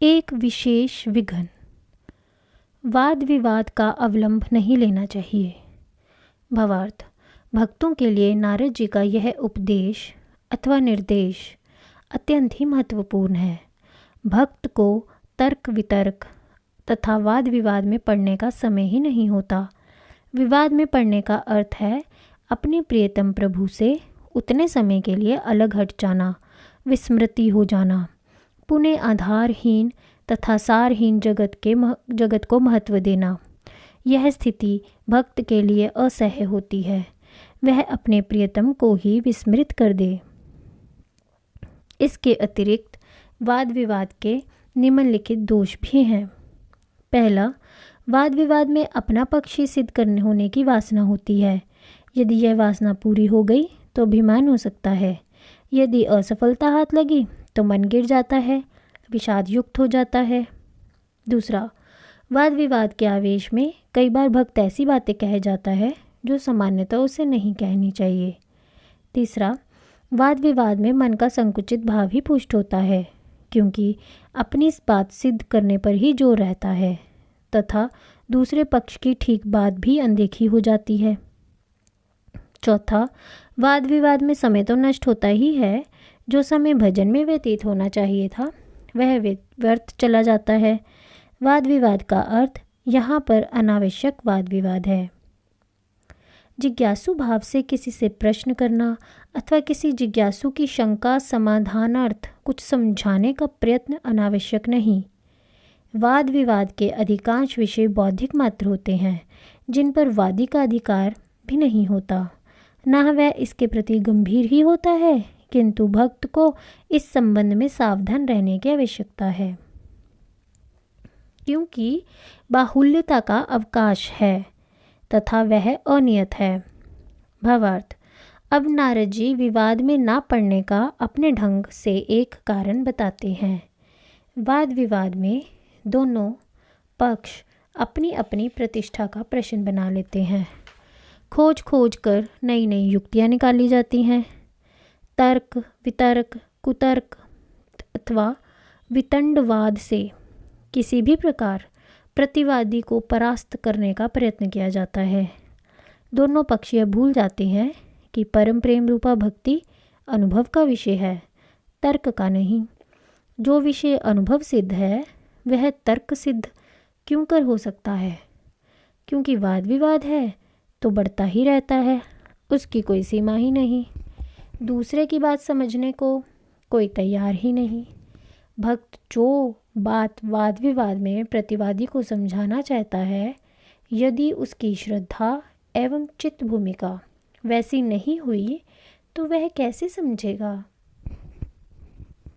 एक विशेष विघन। वाद विवाद का अवलंब नहीं लेना चाहिए। भावार्थ, भक्तों के लिए नारद जी का यह उपदेश अथवा निर्देश अत्यंत ही महत्वपूर्ण है। भक्त को तर्क वितर्क तथा वाद विवाद में पड़ने का समय ही नहीं होता। विवाद में पड़ने का अर्थ है अपने प्रियतम प्रभु से उतने समय के लिए अलग हट जाना, विस्मृति हो जाना, पुनः आधारहीन तथा सारहीन जगत को महत्व देना। यह स्थिति भक्त के लिए असह्य होती है। वह अपने प्रियतम को ही विस्मृत कर दे। इसके अतिरिक्त वाद विवाद के निम्नलिखित दोष भी हैं। पहला, वाद विवाद में अपना पक्ष ही सिद्ध करने होने की वासना होती है। यदि यह वासना पूरी हो गई तो अभिमान हो सकता है। यदि असफलता हाथ लगी तो मन गिर जाता है, विषाद युक्त हो जाता है। दूसरा, वाद विवाद के आवेश में कई बार भक्त ऐसी बातें कह जाता है जो सामान्यतः उसे नहीं कहनी चाहिए। तीसरा, वाद विवाद में मन का संकुचित भाव ही पुष्ट होता है, क्योंकि अपनी इस बात सिद्ध करने पर ही जोर रहता है तथा दूसरे पक्ष की ठीक बात भी अनदेखी हो जाती है। चौथा, वाद विवाद में समय तो नष्ट होता ही है। जो समय भजन में व्यतीत होना चाहिए था वह व्यर्थ चला जाता है। वाद विवाद का अर्थ यहाँ पर अनावश्यक वाद विवाद है। जिज्ञासु भाव से किसी से प्रश्न करना अथवा किसी जिज्ञासु की शंका समाधानार्थ कुछ समझाने का प्रयत्न अनावश्यक नहीं। वाद विवाद के अधिकांश विषय बौद्धिक मात्र होते हैं, जिन पर वादी का अधिकार भी नहीं होता। न वह इसके प्रति गंभीर ही होता है, किंतु भक्त को इस संबंध में सावधान रहने की आवश्यकता है, क्योंकि बाहुल्यता का अवकाश है तथा वह अनियत है। भावार्थ, अब नारद जी विवाद में ना पड़ने का अपने ढंग से एक कारण बताते हैं। वाद विवाद में दोनों पक्ष अपनी अपनी प्रतिष्ठा का प्रश्न बना लेते हैं। खोज खोज कर नई नई युक्तियाँ निकाली जाती हैं। तर्क वितर्क कुतर्क अथवा वितंडवाद से किसी भी प्रकार प्रतिवादी को परास्त करने का प्रयत्न किया जाता है। दोनों पक्ष यह भूल जाते हैं कि परम प्रेम रूपा भक्ति अनुभव का विषय है, तर्क का नहीं। जो विषय अनुभव सिद्ध है वह तर्क सिद्ध क्यों कर हो सकता है? क्योंकि वाद विवाद है तो बढ़ता ही रहता है, उसकी कोई सीमा ही नहीं। दूसरे की बात समझने को कोई तैयार ही नहीं। भक्त जो बात वाद विवाद में प्रतिवादी को समझाना चाहता है, यदि उसकी श्रद्धा एवं चित्त भूमिका वैसी नहीं हुई तो वह कैसे समझेगा?